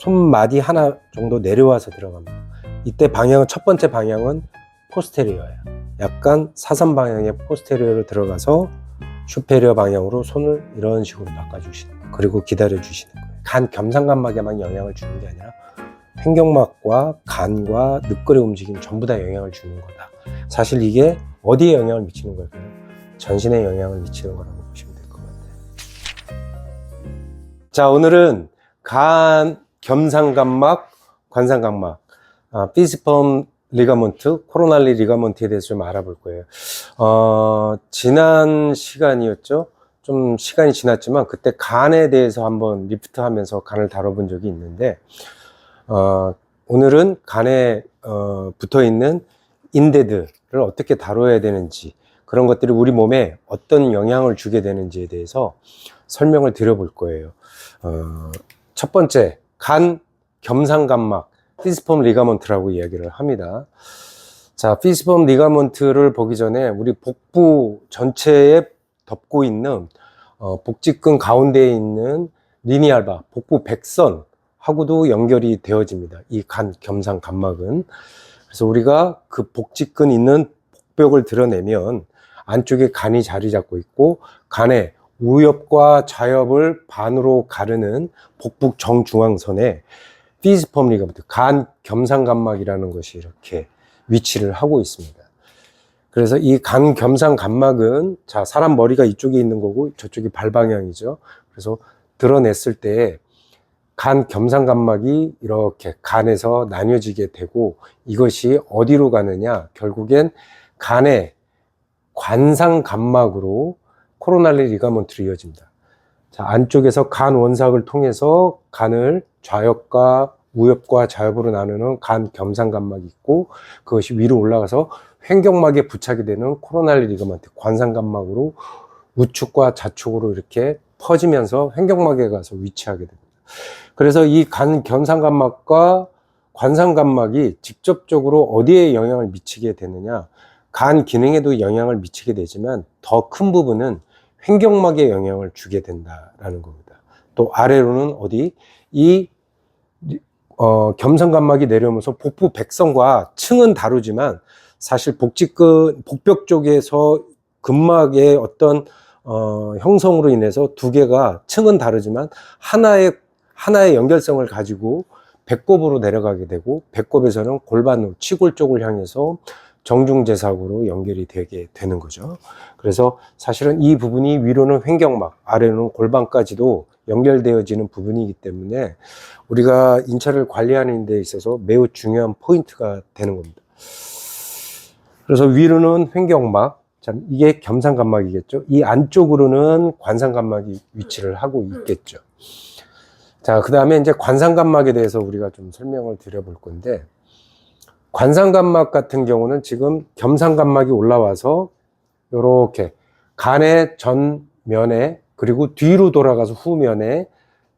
손마디 하나 정도 내려와서 들어갑니다. 이때 방향은, 첫 번째 방향은 포스테리어예요. 약간 사선 방향의 포스테리어로 들어가서 슈페리어 방향으로 손을 이런 식으로 바꿔주시는 거예요. 그리고 기다려 주시는 거예요. 간 겸상감막에만 영향을 주는 게 아니라 횡격막과 간과 늑골의 움직임 전부 다 영향을 주는 거다. 사실 이게 어디에 영향을 미치는 걸까요? 전신에 영향을 미치는 거라고 보시면 될 것 같아요. 자, 오늘은 간 겸상감막, 관상감막, 피시폼 리가먼트, 코로날리 리가먼트에 대해서 좀 알아볼 거예요. 지난 시간이었죠? 좀 시간이 지났지만 그때 간에 대해서 한번 리프트 하면서 간을 다뤄본 적이 있는데, 오늘은 간에 붙어 있는 인대들을 어떻게 다뤄야 되는지, 그런 것들이 우리 몸에 어떤 영향을 주게 되는지에 대해서 설명을 드려볼 거예요. 첫 번째, 간 겸상감막, 피시폼 리가먼트라고 이야기를 합니다. 자, 피시폼 리가먼트를 보기 전에 우리 복부 전체에 덮고 있는 복직근 가운데에 있는 리니알바, 복부 백선하고도 연결이 되어집니다. 이 간 겸상감막은. 그래서 우리가 그 복직근 있는 복벽을 드러내면 안쪽에 간이 자리 잡고 있고, 간의 우엽과 좌엽을 반으로 가르는 복부 정중앙선에 피시폼 리가먼트, 간 겸상감막이라는 것이 이렇게 위치를 하고 있습니다. 그래서 이 간 겸상감막은, 자, 사람 머리가 이쪽에 있는 거고 저쪽이 발 방향이죠. 그래서 드러냈을 때 간 겸상감막이 이렇게 간에서 나뉘어지게 되고, 이것이 어디로 가느냐, 결국엔 간의 관상감막으로 코로날리 리가먼트로 이어집니다. 자, 안쪽에서 간 원삭을 통해서 간을 좌엽과 우엽과 좌엽으로 나누는 간 겸상감막이 있고, 그것이 위로 올라가서 횡격막에 부착이 되는 코로날리 리가먼트, 관상감막으로 우측과 좌측으로 이렇게 퍼지면서 횡격막에 가서 위치하게 됩니다. 그래서 이 간 겸상감막과 관상감막이 직접적으로 어디에 영향을 미치게 되느냐, 간 기능에도 영향을 미치게 되지만 더 큰 부분은 횡격막에 영향을 주게 된다라는 겁니다. 또 아래로는 어디, 이 겸상감막이 내려오면서 복부 백선과 층은 다르지만 사실 복직근, 복벽 쪽에서 근막의 어떤 형성으로 인해서 두 개가 층은 다르지만 하나의 연결성을 가지고 배꼽으로 내려가게 되고, 배꼽에서는 골반으로 치골 쪽을 향해서 정중재삭으로 연결이 되게 되는 거죠. 그래서 사실은 이 부분이 위로는 횡격막, 아래로는 골반까지도 연결되어지는 부분이기 때문에 우리가 인체를 관리하는 데 있어서 매우 중요한 포인트가 되는 겁니다. 그래서 위로는 횡격막, 참 이게 겸상감막이겠죠. 이 안쪽으로는 관상감막이 위치를 하고 있겠죠. 자, 그 다음에 이제 관상감막에 대해서 우리가 좀 설명을 드려볼 건데, 관상감막 같은 경우는 지금 겸상감막이 올라와서 이렇게 간의 전면에, 그리고 뒤로 돌아가서 후면에,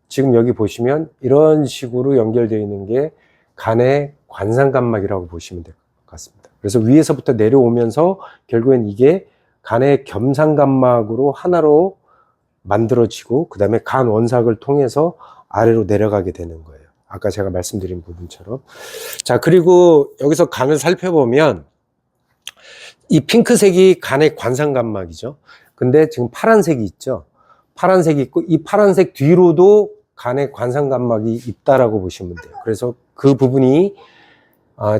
지금 여기 보시면 이런 식으로 연결되어 있는 게 간의 관상감막이라고 보시면 될 것 같습니다. 그래서 위에서부터 내려오면서 결국엔 이게 간의 겸상감막으로 하나로 만들어지고, 그 다음에 간 원삭을 통해서 아래로 내려가게 되는 거예요. 아까 제가 말씀드린 부분처럼. 자, 그리고 여기서 간을 살펴보면 이 핑크색이 간의 관상감막이죠. 근데 지금 파란색이 있죠. 파란색이 있고, 이 파란색 뒤로도 간의 관상감막이 있다라고 보시면 돼요. 그래서 그 부분이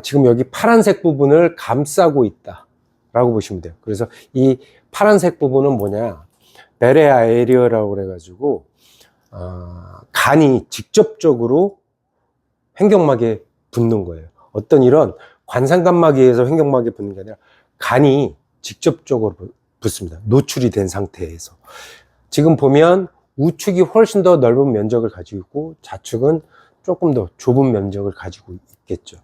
지금 여기 파란색 부분을 감싸고 있다라고 보시면 돼요. 그래서 이 파란색 부분은 뭐냐, 베레아 에리어라고 그래가지고 간이 직접적으로 횡격막에 붙는 거예요. 어떤 이런 관상감막에 의해서 횡격막에 붙는 게 아니라 간이 직접적으로 붙습니다. 노출이 된 상태에서. 지금 보면 우측이 훨씬 더 넓은 면적을 가지고 있고 좌측은 조금 더 좁은 면적을 가지고 있겠죠.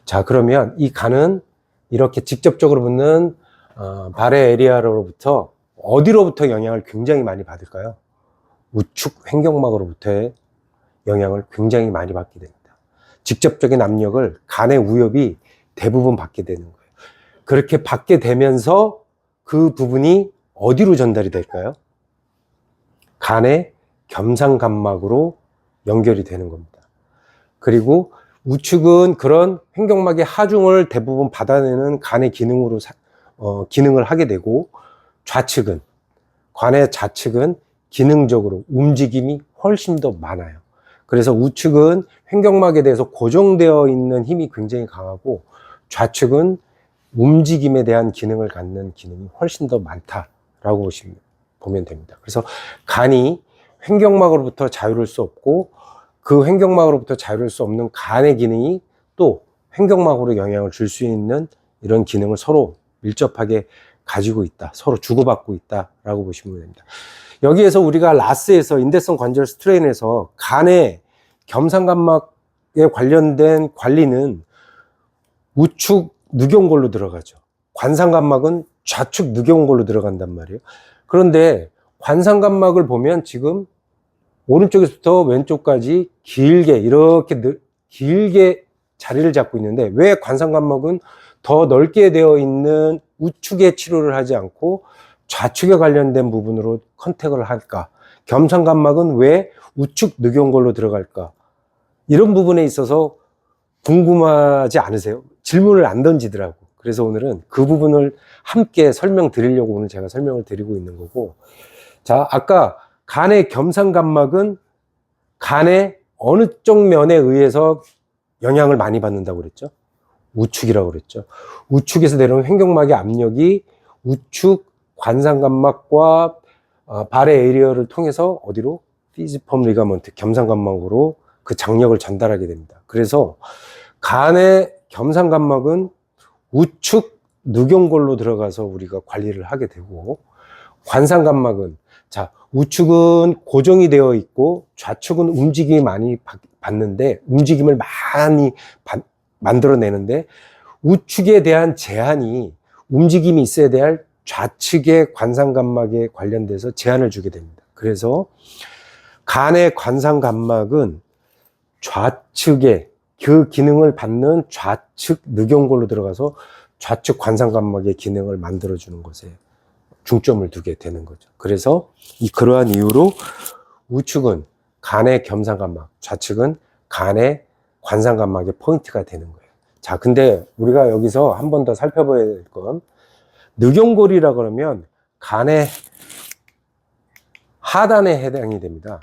자, 그러면 이 간은 이렇게 직접적으로 붙는 바레 에리아로부터 어디로부터 영향을 굉장히 많이 받을까요? 우측 횡격막으로부터의 영향을 굉장히 많이 받게 됩니다. 직접적인 압력을 간의 우엽이 대부분 받게 되는 거예요. 그렇게 받게 되면서 그 부분이 어디로 전달이 될까요? 간의 겸상감막으로 연결이 되는 겁니다. 그리고 우측은 그런 횡격막의 하중을 대부분 받아내는 간의 기능으로 기능을 하게 되고, 좌측은, 관의 좌측은 기능적으로 움직임이 훨씬 더 많아요. 그래서 우측은 횡격막에 대해서 고정되어 있는 힘이 굉장히 강하고, 좌측은 움직임에 대한 기능을 갖는 기능이 훨씬 더 많다라고 보면 됩니다. 그래서 간이 횡격막으로부터 자유로울 수 없고, 그 횡격막으로부터 자유로울 수 없는 간의 기능이 또 횡격막으로 영향을 줄 수 있는 이런 기능을 서로 밀접하게 가지고 있다, 서로 주고받고 있다라고 보시면 됩니다. 여기에서 우리가 라스에서 인대성 관절 스트레인에서 간의 겸상간막에 관련된 관리는 우측 누경골로 들어가죠. 관상간막은 좌측 누경골로 들어간단 말이에요. 그런데 관상간막을 보면 지금 오른쪽에서부터 왼쪽까지 길게 이렇게 길게 자리를 잡고 있는데, 왜 관상간막은 더 넓게 되어 있는 우측에 치료를 하지 않고 좌측에 관련된 부분으로 컨택을 할까? 겸상간막은 왜 우측 누경골로 들어갈까? 이런 부분에 있어서 궁금하지 않으세요? 질문을 안 던지더라고. 그래서 오늘은 그 부분을 함께 설명드리려고 오늘 제가 설명을 드리고 있는 거고, 자, 아까 간의 겸상간막은 간의 어느 쪽 면에 의해서 영향을 많이 받는다고 그랬죠? 우측이라고 그랬죠. 우측에서 내려오는 횡격막의 압력이 우측 관상간막과 발의 에리어를 통해서 어디로? 피지펌 리가먼트, 겸상간막으로 그 장력을 전달하게 됩니다. 그래서 간의 겸상간막은 우측 누경골로 들어가서 우리가 관리를 하게 되고, 관상간막은, 자, 우측은 고정이 되어 있고 좌측은 움직임이 많이 받는데, 움직임을 많이 만들어내는데, 우측에 대한 제한이 움직임이 있어야 될 좌측의 관상간막에 관련돼서 제한을 주게 됩니다. 그래서 간의 관상간막은 좌측에 그 기능을 받는 좌측 누경골로 들어가서 좌측 관상간막의 기능을 만들어주는 것에 중점을 두게 되는 거죠. 그래서 그러한 이유로 우측은 간의 겸상간막, 좌측은 간의 관상간막의 포인트가 되는 거예요. 자, 근데 우리가 여기서 한 번 더 살펴봐야 될 건, 누경골이라 그러면 간의 하단에 해당이 됩니다.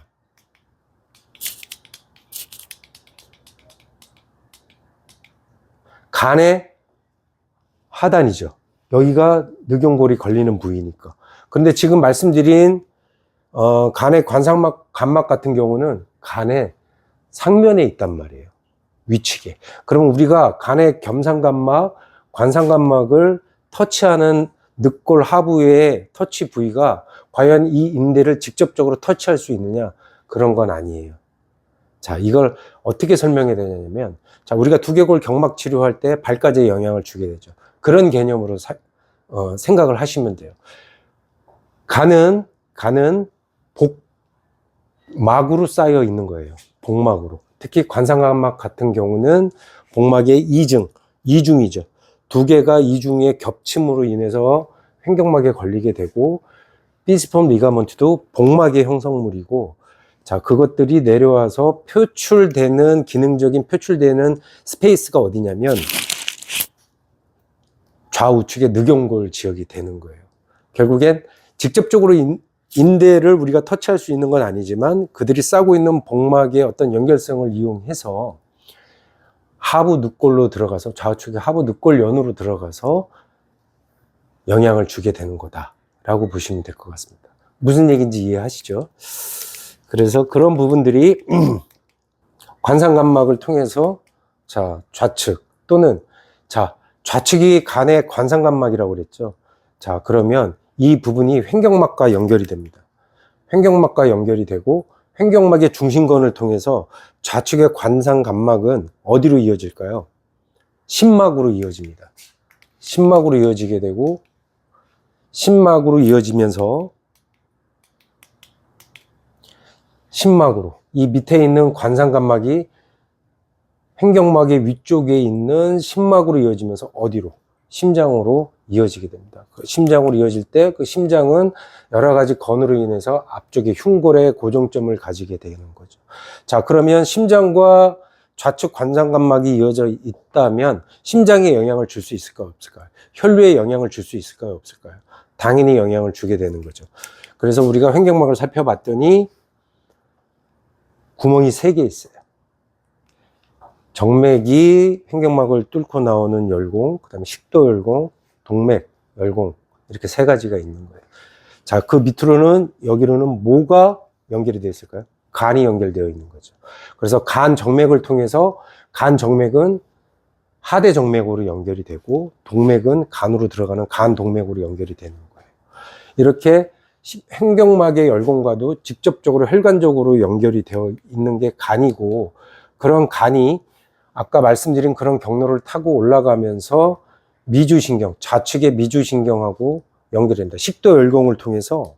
간의 하단이죠. 여기가 누경골이 걸리는 부위니까. 근데 지금 말씀드린 간의 관상간막 같은 경우는 간의 상면에 있단 말이에요. 위측에. 그러면 우리가 간의 겸상간막, 관상간막을 터치하는 늑골 하부의 터치 부위가 과연 이 인대를 직접적으로 터치할 수 있느냐? 그런 건 아니에요. 자, 이걸 어떻게 설명해야 되냐면, 자, 우리가 두개골 경막 치료할 때 발까지의 영향을 주게 되죠. 그런 개념으로 생각을 하시면 돼요. 간은 복막으로 쌓여 있는 거예요. 복막으로. 특히 관상간막 같은 경우는 복막의 이중이죠. 두 개가 이중의 겹침으로 인해서 횡격막에 걸리게 되고, 피지펌 리가먼트도 복막의 형성물이고, 자, 그것들이 내려와서 기능적인 표출되는 스페이스가 어디냐면 좌우측의 누경골 지역이 되는 거예요. 결국엔 직접적으로 인대를 우리가 터치할 수 있는 건 아니지만, 그들이 싸고 있는 복막의 어떤 연결성을 이용해서 하부 늑골로 들어가서, 좌우측의 하부 늑골연으로 들어가서 영향을 주게 되는 거다라고 보시면 될 것 같습니다. 무슨 얘기인지 이해하시죠? 그래서 그런 부분들이 관상간막을 통해서, 자, 좌측 또는, 자, 좌측이 간의 관상간막이라고 그랬죠. 자, 그러면 이 부분이 횡격막과 연결이 됩니다. 횡격막과 연결이 되고, 횡격막의 중심건을 통해서 좌측의 관상간막은 어디로 이어질까요? 심막으로 이어집니다. 심막으로 이어지게 되고, 심막으로 이어지면서 심막으로, 이 밑에 있는 관상간막이 횡격막의 위쪽에 있는 심막으로 이어지면서 어디로? 심장으로 이어지게 됩니다. 그 심장으로 이어질 때 그 심장은 여러 가지 건으로 인해서 앞쪽에 흉골의 고정점을 가지게 되는 거죠. 자, 그러면 심장과 좌측 관상감막이 이어져 있다면 심장에 영향을 줄 수 있을까요, 없을까요? 혈류에 영향을 줄 수 있을까요, 없을까요? 당연히 영향을 주게 되는 거죠. 그래서 우리가 횡격막을 살펴봤더니 구멍이 3개 있어요. 정맥이 횡격막을 뚫고 나오는 열공, 그 다음에 식도열공, 동맥 열공, 이렇게 3가지가 있는 거예요. 자, 그 밑으로는, 여기로는 뭐가 연결이 되어 있을까요? 간이 연결되어 있는 거죠. 그래서 간 정맥을 통해서, 간 정맥은 하대 정맥으로 연결이 되고, 동맥은 간으로 들어가는 간 동맥으로 연결이 되는 거예요. 이렇게 횡격막의 열공과도 직접적으로 혈관적으로 연결이 되어 있는 게 간이고, 그런 간이 아까 말씀드린 그런 경로를 타고 올라가면서 미주신경, 좌측의 미주신경하고 연결이 된다. 식도열공을 통해서,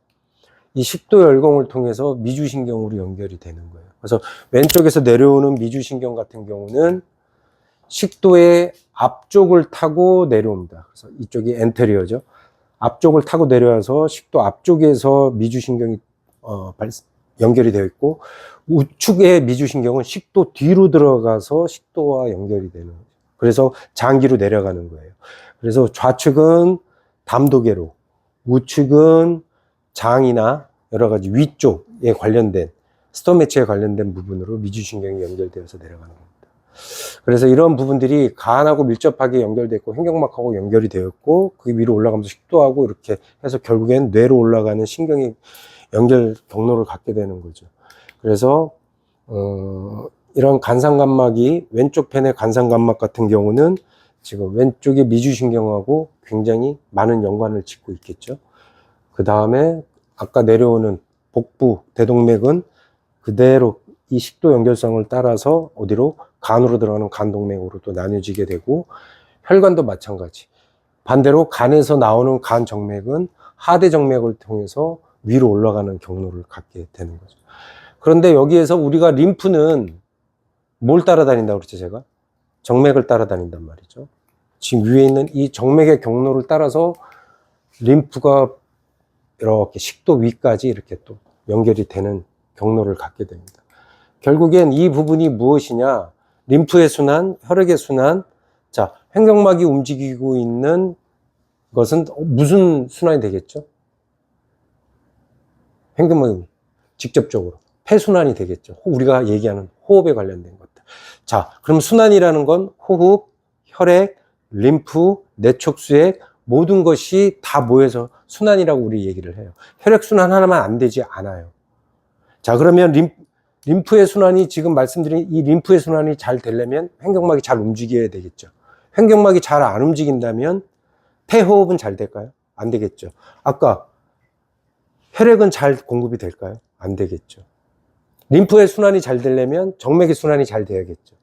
이 식도열공을 통해서 미주신경으로 연결이 되는 거예요. 그래서 왼쪽에서 내려오는 미주신경 같은 경우는 식도의 앞쪽을 타고 내려옵니다. 그래서 이쪽이 엔테리어죠. 앞쪽을 타고 내려와서 식도 앞쪽에서 미주신경이 연결이 되어 있고, 우측의 미주신경은 식도 뒤로 들어가서 식도와 연결이 되는 거예요. 그래서 장기로 내려가는 거예요. 그래서 좌측은 담도계로, 우측은 장이나 여러 가지 위쪽에 관련된, 스토매치에 관련된 부분으로 미주신경이 연결되어서 내려가는 겁니다. 그래서 이런 부분들이 간하고 밀접하게 연결되어 있고, 횡격막하고 연결이 되었고, 그 위로 올라가면서 식도하고 이렇게 해서 결국엔 뇌로 올라가는 신경이 연결 경로를 갖게 되는 거죠. 그래서 이런 간상간막이, 왼쪽 편의 간상간막 같은 경우는 지금 왼쪽의 미주신경하고 굉장히 많은 연관을 짓고 있겠죠. 그 다음에 아까 내려오는 복부 대동맥은 그대로 이 식도 연결성을 따라서 어디로? 간으로 들어가는 간동맥으로 또 나뉘어지게 되고, 혈관도 마찬가지. 반대로 간에서 나오는 간 정맥은 하대 정맥을 통해서 위로 올라가는 경로를 갖게 되는 거죠. 그런데 여기에서 우리가 림프는 뭘 따라다닌다고 그랬죠, 제가? 정맥을 따라다닌단 말이죠. 지금 위에 있는 이 정맥의 경로를 따라서 림프가 이렇게 식도 위까지 이렇게 또 연결이 되는 경로를 갖게 됩니다. 결국엔 이 부분이 무엇이냐? 림프의 순환, 혈액의 순환. 자, 횡격막이 움직이고 있는 것은 무슨 순환이 되겠죠? 횡격막이 직접적으로 폐순환이 되겠죠. 우리가 얘기하는 호흡에 관련된 것들. 자, 그럼 순환이라는 건 호흡, 혈액, 림프, 내촉수액 모든 것이 다 모여서 순환이라고 우리 얘기를 해요. 혈액순환 하나만 안 되지 않아요. 자, 그러면 림프의 순환이, 지금 말씀드린 이 림프의 순환이 잘 되려면 횡격막이 잘 움직여야 되겠죠. 횡격막이 잘 안 움직인다면 폐호흡은 잘 될까요? 안 되겠죠. 아까 혈액은 잘 공급이 될까요? 안 되겠죠. 림프의 순환이 잘 되려면 정맥의 순환이 잘 돼야겠죠.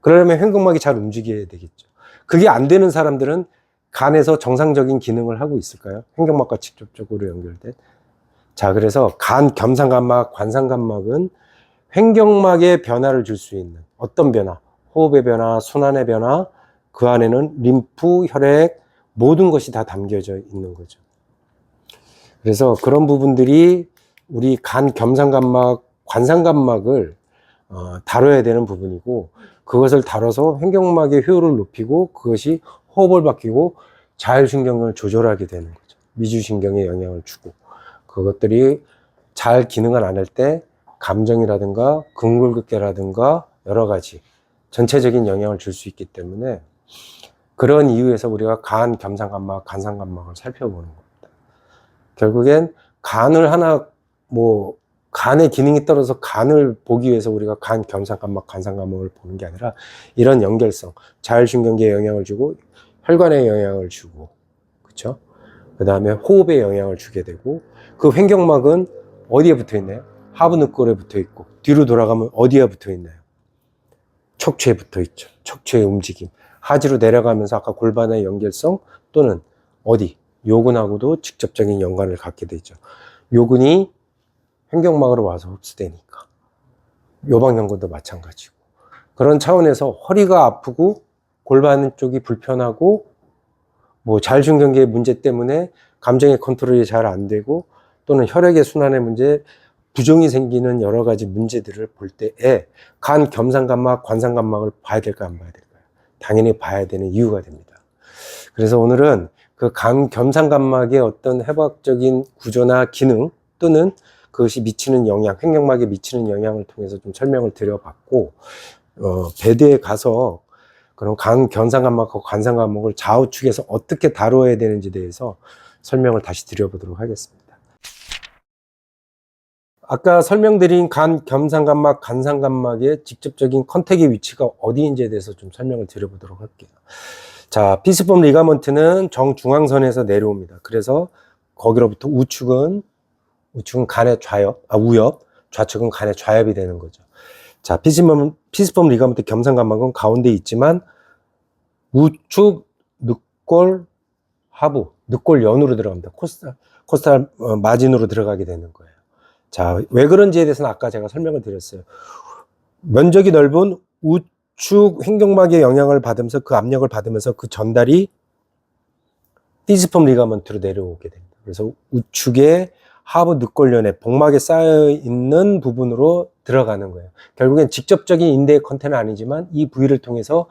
그러려면 횡격막이 잘 움직여야 되겠죠. 그게 안 되는 사람들은 간에서 정상적인 기능을 하고 있을까요? 횡격막과 직접적으로 연결된. 자, 그래서 간 겸상간막, 관상간막은 횡격막에 변화를 줄 수 있는 어떤 변화, 호흡의 변화, 순환의 변화, 그 안에는 림프, 혈액 모든 것이 다 담겨져 있는 거죠. 그래서 그런 부분들이 우리 간 겸상간막, 관상간막을 다뤄야 되는 부분이고, 그것을 다뤄서 횡격막의 효율을 높이고 그것이 호흡을 바뀌고 자율신경을 조절하게 되는 거죠. 미주신경에 영향을 주고, 그것들이 잘 기능을 안 할 때 감정이라든가 근골격계라든가 여러 가지 전체적인 영향을 줄 수 있기 때문에, 그런 이유에서 우리가 간 겸상간막, 관상간막을 살펴보는 겁니다. 결국엔 간을 하나, 간의 기능이 떨어져서 간을 보기 위해서 우리가 간 겸상간막, 관상간막을 보는 게 아니라 이런 연결성, 자율신경계에 영향을 주고 혈관에 영향을 주고, 그렇죠? 그 다음에 호흡에 영향을 주게 되고, 그 횡격막은 어디에 붙어 있나요? 하부늑골에 붙어 있고, 뒤로 돌아가면 어디에 붙어 있나요? 척추에 붙어 있죠. 척추의 움직임. 하지로 내려가면서 아까 골반의 연결성, 또는 어디? 요근하고도 직접적인 연관을 갖게 되죠. 요근이 횡격막으로 와서 흡수되니까. 요방연근도 마찬가지고. 그런 차원에서 허리가 아프고 골반 쪽이 불편하고 자율신경계의 문제 때문에 감정의 컨트롤이 잘 안 되고, 또는 혈액의 순환의 문제, 부종이 생기는 여러 가지 문제들을 볼 때에 간 겸상감막, 관상감막을 봐야 될까 안 봐야 될까요? 당연히 봐야 되는 이유가 됩니다. 그래서 오늘은 그 간 겸상감막의 어떤 해부학적인 구조나 기능 또는 그것이 미치는 영향, 횡격막에 미치는 영향을 통해서 좀 설명을 드려봤고, 배드에 가서 그런 간 겸상감막과 관상감막을 좌우측에서 어떻게 다뤄야 되는지에 대해서 설명을 다시 드려보도록 하겠습니다. 아까 설명드린 간 겸상감막, 관상감막의 직접적인 컨택의 위치가 어디인지에 대해서 좀 설명을 드려보도록 할게요. 자, 피스폼 리가먼트는 정중앙선에서 내려옵니다. 그래서 거기로부터 우측은 간의 우엽, 좌측은 간의 좌엽이 되는 거죠. 자, 피스폼 리가먼트 겸상감막은 가운데 있지만 우측 늑골 하부, 늑골연으로 들어갑니다. 코스탈 마진으로 들어가게 되는 거예요. 자, 왜 그런지에 대해서는 아까 제가 설명을 드렸어요. 면적이 넓은 우측 횡격막의 영향을 받으면서 그 압력을 받으면서 그 전달이 피스폼 리가먼트로 내려오게 됩니다. 그래서 우측의 하부 늑골연에 복막에 쌓여 있는 부분으로 들어가는 거예요. 결국엔 직접적인 인대의 컨테는 아니지만 이 부위를 통해서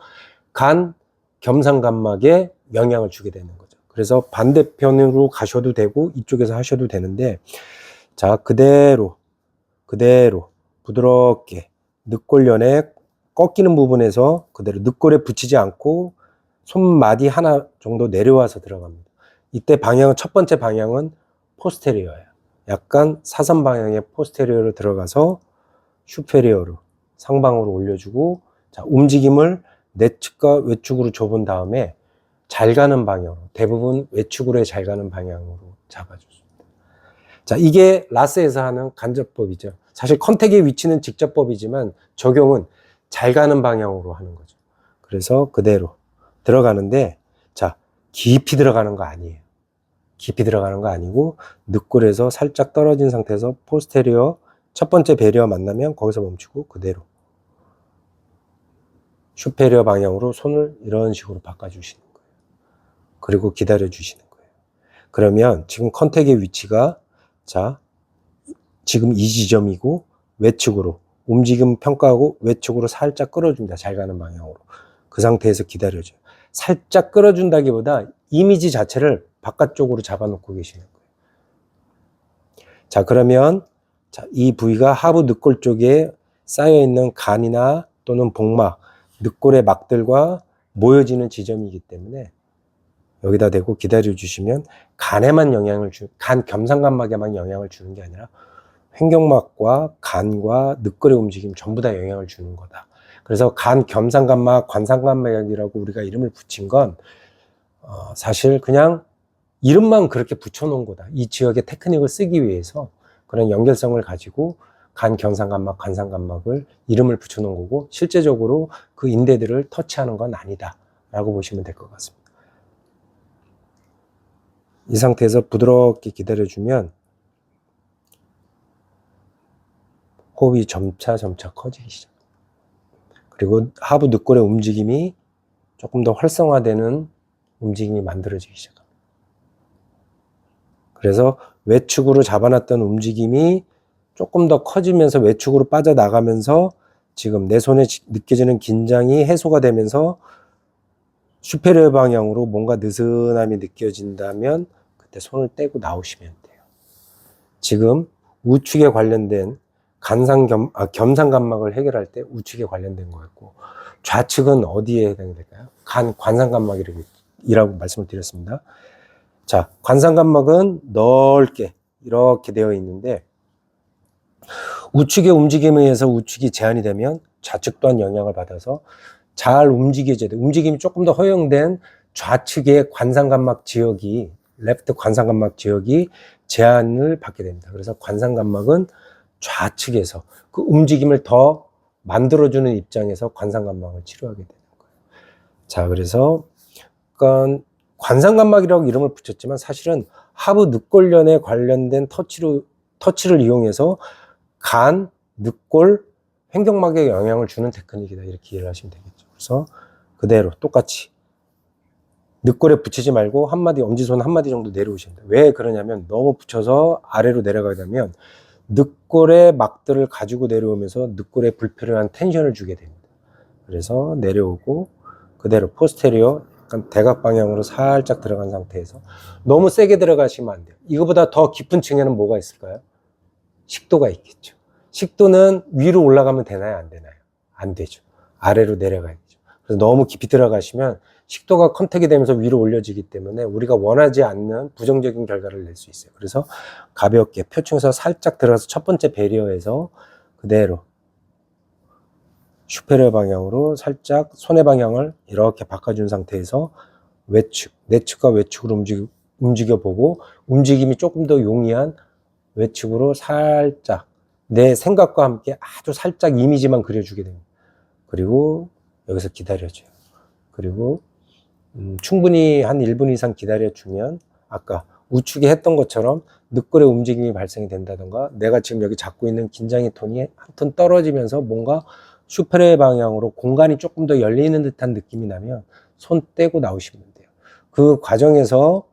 간 겸상감막에 영향을 주게 되는 거죠. 그래서 반대편으로 가셔도 되고 이쪽에서 하셔도 되는데, 자, 그대로 부드럽게 늑골연에 꺾이는 부분에서 그대로 늑골에 붙이지 않고 손마디 하나 정도 내려와서 들어갑니다. 이때 방향은, 첫 번째 방향은 포스테리어예요. 약간 사선 방향의 포스테리어로 들어가서 슈페리어로, 상방으로 올려주고, 자, 움직임을 내측과 외측으로 줘본 다음에 잘 가는 방향으로, 대부분 외측으로 잘 가는 방향으로 잡아줬습니다. 자, 이게 라스에서 하는 간접법이죠. 사실 컨택의 위치는 직접법이지만 적용은 잘 가는 방향으로 하는 거죠. 그래서 그대로 들어가는데, 자, 깊이 들어가는 거 아니에요. 깊이 들어가는 거 아니고 늑골에서 살짝 떨어진 상태에서 포스테리어 첫 번째 베리어 만나면 거기서 멈추고 그대로 슈페리어 방향으로 손을 이런 식으로 바꿔주시는 거예요. 그리고 기다려 주시는 거예요. 그러면 지금 컨택의 위치가, 자, 지금 이 지점이고 외측으로 움직임 평가하고 외측으로 살짝 끌어줍니다. 잘 가는 방향으로. 그 상태에서 기다려줘요. 살짝 끌어준다기보다 이미지 자체를 바깥쪽으로 잡아놓고 계시는 거예요. 자, 그러면 자, 이 부위가 하부 늑골 쪽에 쌓여있는 간이나 또는 복막, 늑골의 막들과 모여지는 지점이기 때문에 여기다 대고 기다려주시면 간에만 간 겸상감막에만 영향을 주는 게 아니라 횡격막과 간과 늑골의 움직임 전부 다 영향을 주는 거다. 그래서 간 겸상감막, 관상감막이라고 우리가 이름을 붙인 건 사실 그냥 이름만 그렇게 붙여놓은 거다. 이 지역의 테크닉을 쓰기 위해서 그런 연결성을 가지고 간 겸상감막, 관상감막을 이름을 붙여놓은 거고, 실제적으로 그 인대들을 터치하는 건 아니다 라고 보시면 될 것 같습니다. 이 상태에서 부드럽게 기다려주면 호흡이 점차 커지기 시작합니다. 그리고 하부 늑골의 움직임이 조금 더 활성화되는 움직임이 만들어지기 시작합니다. 그래서 외측으로 잡아놨던 움직임이 조금 더 커지면서 외측으로 빠져나가면서 지금 내 손에 느껴지는 긴장이 해소가 되면서 슈페리어 방향으로 뭔가 느슨함이 느껴진다면 그때 손을 떼고 나오시면 돼요. 지금 우측에 관련된 겸상감막을 해결할 때 우측에 관련된 거였고, 좌측은 어디에 해당이 될까요? 관상감막이라고 말씀을 드렸습니다. 자, 관상감막은 넓게 이렇게 되어 있는데 우측의 움직임에 의해서 우측이 제한이 되면 좌측 또한 영향을 받아서 잘 움직여져야 돼. 움직임이 조금 더 허용된 좌측의 관상감막 지역이, 레프트 관상감막 지역이 제한을 받게 됩니다. 그래서 관상감막은 좌측에서 그 움직임을 더 만들어주는 입장에서 관상감막을 치료하게 되는 거예요. 자, 그래서 관상감막이라고 이름을 붙였지만 사실은 하부 늑골연에 관련된 터치를 이용해서 간, 늑골, 횡격막에 영향을 주는 테크닉이다, 이렇게 이해를 하시면 되겠죠. 그래서 그대로 똑같이 늑골에 붙이지 말고 엄지손 한마디 정도 내려오십니다. 왜 그러냐면 너무 붙여서 아래로 내려가게 되면 늑골의 막들을 가지고 내려오면서 늑골에 불필요한 텐션을 주게 됩니다. 그래서 내려오고 그대로 포스테리어 약간 대각 방향으로 살짝 들어간 상태에서 너무 세게 들어가시면 안 돼요. 이거보다 더 깊은 층에는 뭐가 있을까요? 식도가 있겠죠. 식도는 위로 올라가면 되나요? 안 되나요? 안 되죠. 아래로 내려가야죠. 그래서 너무 깊이 들어가시면 식도가 컨택이 되면서 위로 올려지기 때문에 우리가 원하지 않는 부정적인 결과를 낼 수 있어요. 그래서 가볍게 표층에서 살짝 들어가서 첫 번째 베리어에서 그대로 슈페리어 방향으로 살짝 손의 방향을 이렇게 바꿔준 상태에서 외측, 내측과 외측으로 움직여보고 움직임이 조금 더 용이한 외측으로 살짝 내 생각과 함께 아주 살짝 이미지만 그려주게 됩니다. 그리고 여기서 기다려줘요. 그리고 충분히 한 1분 이상 기다려주면 아까 우측에 했던 것처럼 늑골의 움직임이 발생이 된다던가 내가 지금 여기 잡고 있는 긴장의 톤이 한 톤 떨어지면서 뭔가 슈페리어 방향으로 공간이 조금 더 열리는 듯한 느낌이 나면 손 떼고 나오시면 돼요. 그 과정에서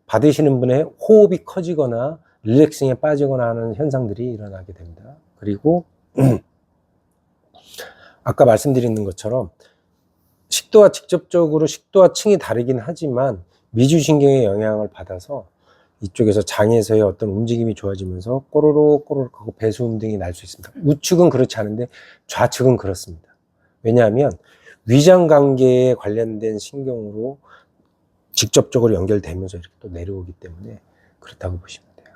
받으시는 분의 호흡이 커지거나 릴렉싱에 빠지거나 하는 현상들이 일어나게 됩니다. 그리고 아까 말씀드린 것처럼 식도와 직접적으로 식도와 층이 다르긴 하지만 미주신경의 영향을 받아서 이쪽에서 장에서의 어떤 움직임이 좋아지면서 꼬르륵 꼬르륵 하고 배수음 등이 날 수 있습니다. 우측은 그렇지 않은데 좌측은 그렇습니다. 왜냐하면 위장관계에 관련된 신경으로 직접적으로 연결되면서 이렇게 또 내려오기 때문에 그렇다고 보시면 돼요.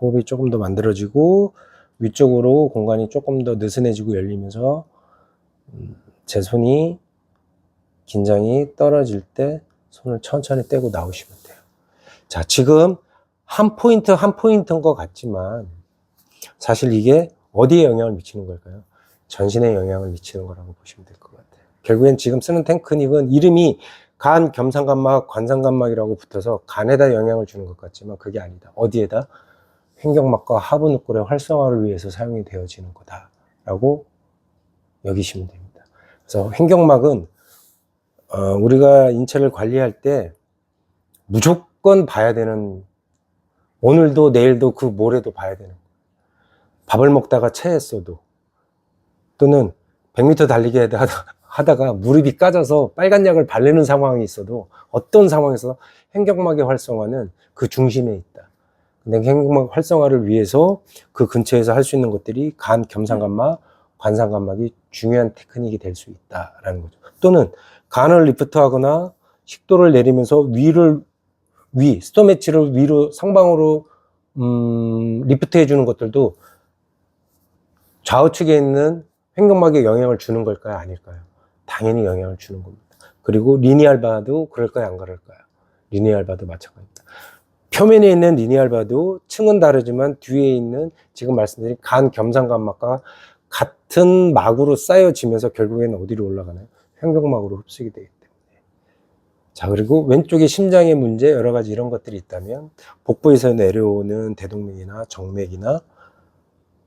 호흡이 조금 더 만들어지고 위쪽으로 공간이 조금 더 느슨해지고 열리면서 제 손이 긴장이 떨어질 때 손을 천천히 떼고 나오시면 돼요. 자, 지금 한 포인트 한 포인트인 것 같지만 사실 이게 어디에 영향을 미치는 걸까요? 전신에 영향을 미치는 거라고 보시면 될 것 같아요. 결국엔 지금 쓰는 테크닉은 이름이 간, 겸상간막, 관상간막이라고 붙어서 간에다 영향을 주는 것 같지만 그게 아니다. 어디에다? 횡격막과 하부늑골의 활성화를 위해서 사용이 되어지는 거다라고 여기시면 됩니다. 그래서 횡격막은 우리가 인체를 관리할 때 무조건 봐야 되는, 오늘도 내일도 그 모레도 봐야 되는 거예요. 밥을 먹다가 체했어도 또는 100m 달리기 하다가 무릎이 까져서 빨간 약을 바르는 상황이 있어도 어떤 상황에서 횡격막의 활성화는 그 중심에 있다. 근데 횡격막 활성화를 위해서 그 근처에서 할 수 있는 것들이 간, 겸상간막, 관상간막이 중요한 테크닉이 될 수 있다라는 거죠. 또는 간을 리프트하거나 식도를 내리면서 스토매치를 위로 상방으로 리프트 해주는 것들도 좌우측에 있는 횡격막에 영향을 주는 걸까요? 아닐까요? 당연히 영향을 주는 겁니다. 그리고 리니알바도 그럴까요? 안 그럴까요? 리니알바도 마찬가지입니다. 표면에 있는 리니알바도 층은 다르지만 뒤에 있는 지금 말씀드린 간, 겸상간막과 같은 막으로 쌓여지면서 결국에는 어디로 올라가나요? 횡격막으로 흡수가 되기 때문에. 자, 그리고 왼쪽에 심장의 문제, 여러 가지 이런 것들이 있다면 복부에서 내려오는 대동맥이나 정맥이나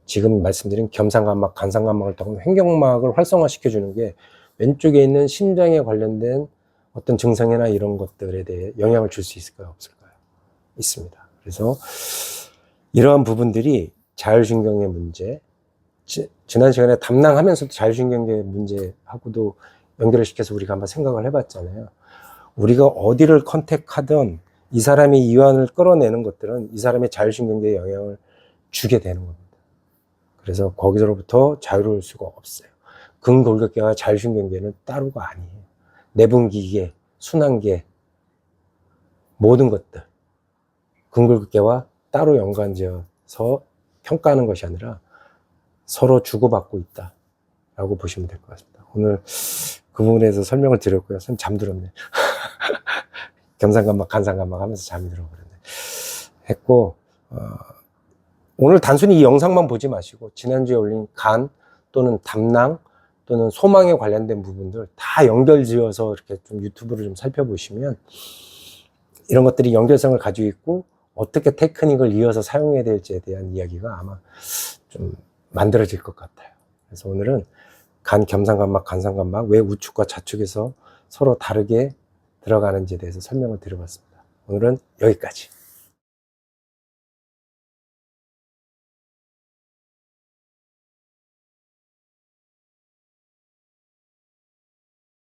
지금 말씀드린 겸상간막, 간상간막을 통해 횡격막을 활성화시켜주는 게 왼쪽에 있는 심장에 관련된 어떤 증상이나 이런 것들에 대해 영향을 줄 수 있을까요? 없을까요? 있습니다. 그래서 이러한 부분들이 자율신경의 문제, 지난 시간에 담낭하면서도 자율신경의 문제하고도 연결을 시켜서 우리가 한번 생각을 해봤잖아요. 우리가 어디를 컨택하든 이 사람이 이완을 끌어내는 것들은 이 사람의 자율신경계에 영향을 주게 되는 겁니다. 그래서 거기서부터 자유로울 수가 없어요. 근골격계와 자율신경계는 따로가 아니에요. 내분기계, 순환계, 모든 것들 근골격계와 따로 연관지어서 평가하는 것이 아니라 서로 주고받고 있다라고 보시면 될 것 같습니다. 오늘 그 부분에 대해서 설명을 드렸고요. 선 잠들었네. 겸상간막, 간상간막 하면서 잠이 들어버렸네. 했고 오늘 단순히 이 영상만 보지 마시고 지난주에 올린 간 또는 담낭 또는 소망에 관련된 부분들 다 연결지어서 이렇게 좀 유튜브를 좀 살펴보시면 이런 것들이 연결성을 가지고 있고 어떻게 테크닉을 이어서 사용해야 될지에 대한 이야기가 아마 좀 만들어질 것 같아요. 그래서 오늘은 간, 겸상간막, 간상간막 왜 우측과 좌측에서 서로 다르게 들어가는지에 대해서 설명을 드려봤습니다. 오늘은 여기까지.